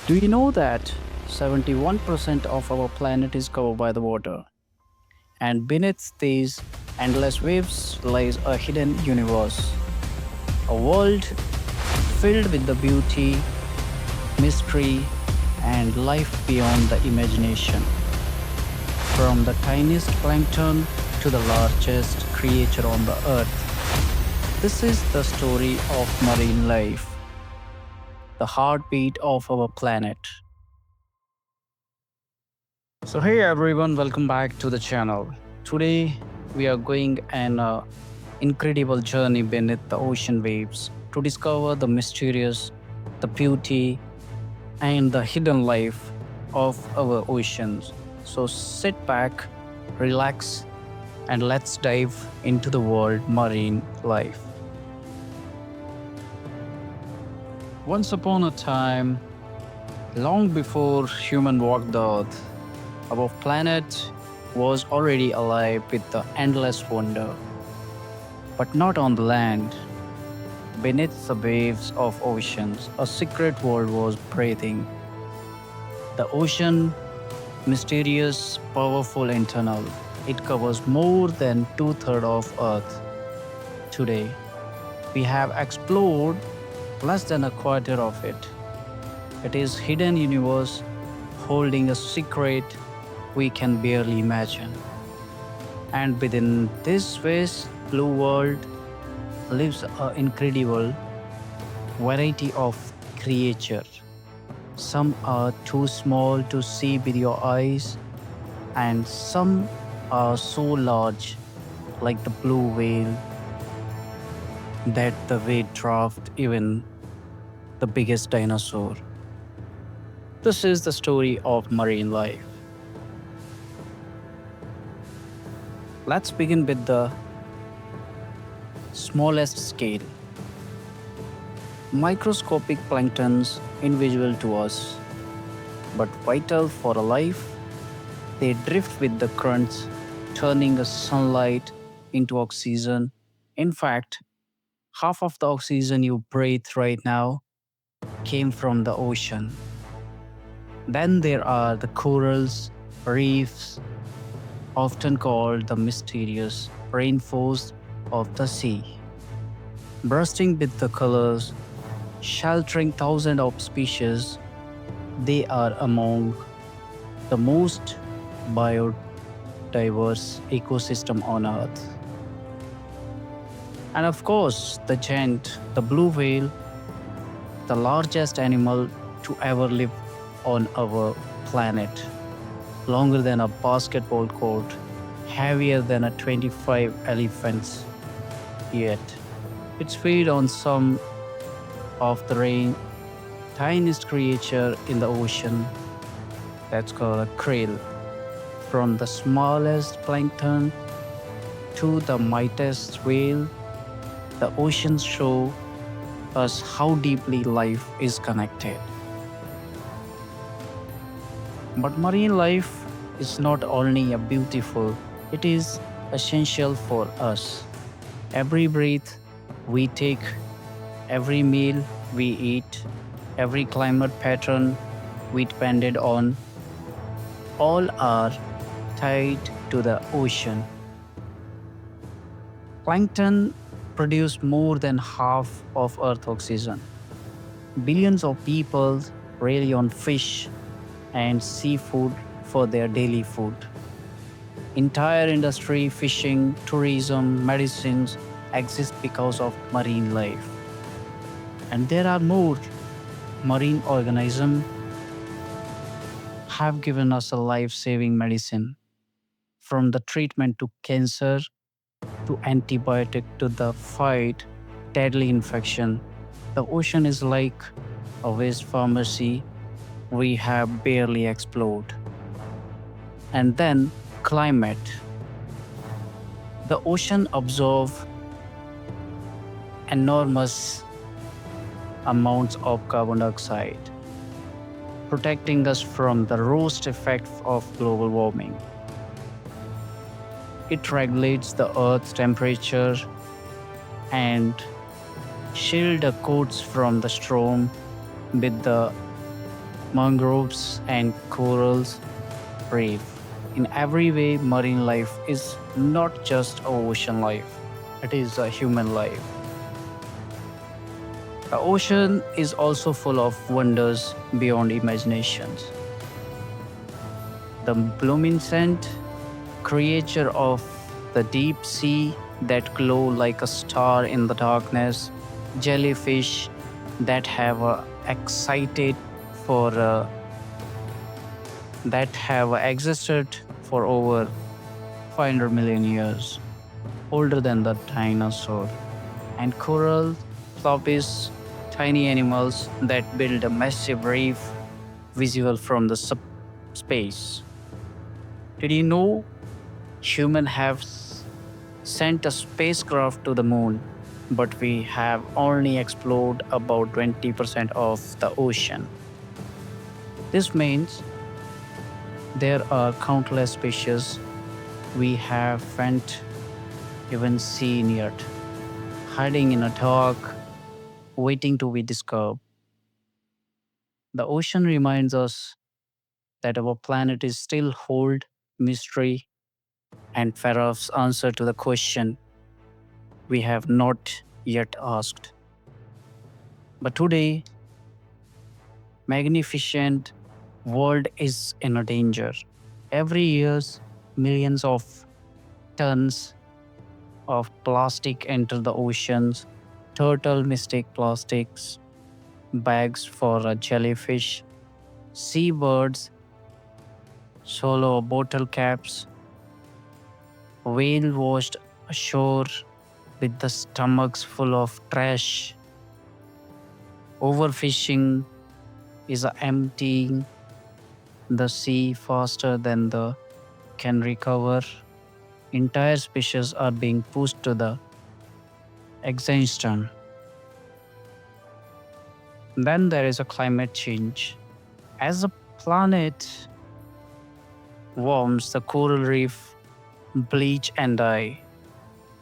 Do you know that 71% of our planet is covered by the water? And beneath these endless waves lies a hidden universe, a world filled with the beauty, mystery, and life beyond the imagination. From the tiniest plankton to the largest creature on the earth, this is the story of marine life, the heartbeat of our planet. So, hey everyone, welcome back to the channel. Today, we are going an incredible journey beneath the ocean waves to discover the mysterious, the beauty, and the hidden life of our oceans. So, sit back, relax, and let's dive into the world marine life. Once upon a time, long before human walked the earth, our planet was already alive with the endless wonder. But not on the land. Beneath the waves of oceans, a secret world was breathing. The ocean, mysterious, powerful, internal. It covers more than two-thirds of Earth. Today, we have explored less than a quarter of it. It is hidden universe holding a secret we can barely imagine. And within this vast blue world lives an incredible variety of creatures. Some are too small to see with your eyes, and some are so large, like the blue whale, that the weight draft even the biggest dinosaur. This is the story of marine life. Let's begin with the smallest scale. Microscopic planktons invisible to us, but vital for a life. They drift with the currents, turning the sunlight into oxygen. In fact, half of the oxygen you breathe right now came from the ocean. Then there are the corals, reefs, often called the mysterious rainforests of the sea, bursting with the colors, sheltering thousands of species. They are among the most biodiverse ecosystem on Earth. And of course, the giant, the blue whale, the largest animal to ever live on our planet, longer than a basketball court, heavier than a 25 elephants. Yet, it's feed on some of the rain, tiniest creature in the ocean, that's called a krill. From the smallest plankton to the mightiest whale, the oceans show us how deeply life is connected. But marine life is not only a beautiful, it is essential for us. Every breath we take, every meal we eat, every climate pattern we depended on, all are tied to the ocean. Plankton produce more than half of Earth's oxygen. Billions of people rely on fish and seafood for their daily food. Entire industry, fishing, tourism, medicines exist because of marine life. And there are more marine organisms have given us a life-saving medicine, from the treatment to cancer to antibiotic to the fight deadly infection. The ocean is like a waste pharmacy we have barely explored. And then climate. The ocean absorbs enormous amounts of carbon dioxide, protecting us from the worst effects of global warming. It regulates the Earth's temperature and shield the coast from the storm with the mangroves, and corals reef. In every way, marine life is not just ocean life, it is a human life. The ocean is also full of wonders beyond imaginations. The luminescent creature of the deep sea that glow like a star in the darkness, jellyfish that have excited for that have existed for over 500 million years, older than the dinosaur, and coral floppers, tiny animals that build a massive reef visible from the space. Did you know humans have sent a spacecraft to the moon, but we have only explored about 20% of the ocean? This means there are countless species we haven't even seen yet, hiding in a dark, waiting to be discovered. The ocean reminds us that our planet is still hold mystery and Pharaoh's answer to the question we have not yet asked. But today, magnificent world is in a danger. Every year, millions of tons of plastic enter the oceans. Turtle mistake plastics, bags for a jellyfish, seabirds swallow bottle caps, whale washed ashore with the stomachs full of trash. Overfishing is emptying the sea faster than the can recover. Entire species are being pushed to the extinction. Then there is a climate change. As the planet warms, the coral reef bleach and die,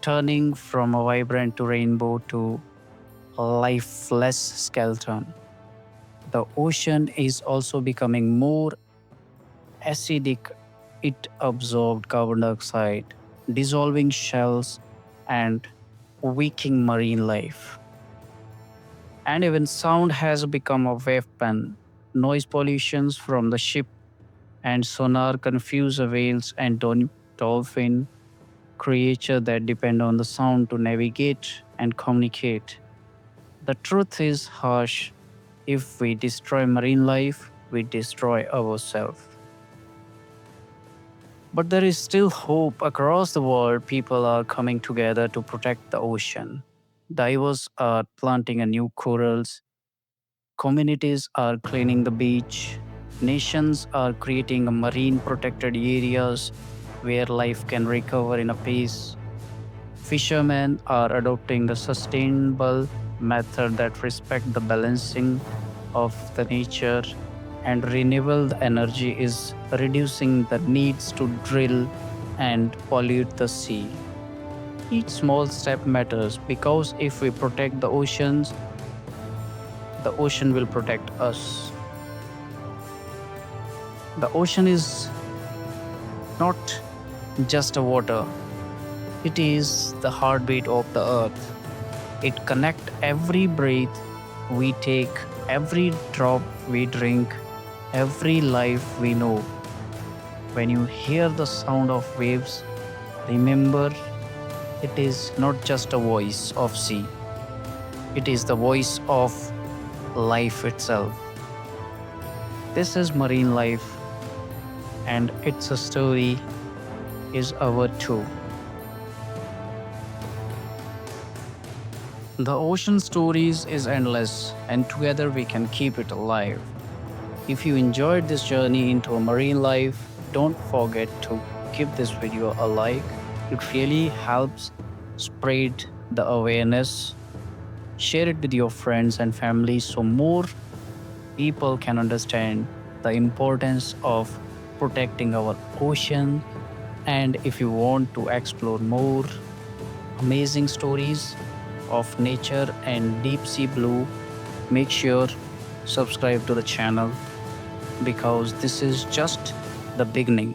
turning from a vibrant to rainbow to a lifeless skeleton. The ocean is also becoming more acidic. It absorbed carbon dioxide, dissolving shells, and weakening marine life. And even sound has become a weapon. Noise pollutions from the ship and sonar confuse the whales and dolphin creatures that depend on the sound to navigate and communicate. The truth is harsh. If we destroy marine life, we destroy ourselves. But there is still hope. Across the world, people are coming together to protect the ocean. Divers are planting a new corals, communities are cleaning the beach, nations are creating marine protected areas where life can recover in a peace. Fishermen are adopting the sustainable method that respect the balancing of the nature, and renewable energy is reducing the needs to drill and pollute the sea. Each small step matters because if we protect the ocean will protect us. The ocean is not just a water, it is the heartbeat of the earth. It connects every breath we take, every drop we drink, every life we know. When you hear the sound of waves, remember it is not just a voice of sea, it is the voice of life itself. This is marine life, and its a story is our too. The ocean stories is endless, and together we can keep it alive. If you enjoyed this journey into a marine life, don't forget to give this video a like. It really helps spread the awareness. Share it with your friends and family so more people can understand the importance of protecting our ocean. And if you want to explore more amazing stories of nature and deep sea blue, make sure subscribe to the channel because this is just the beginning.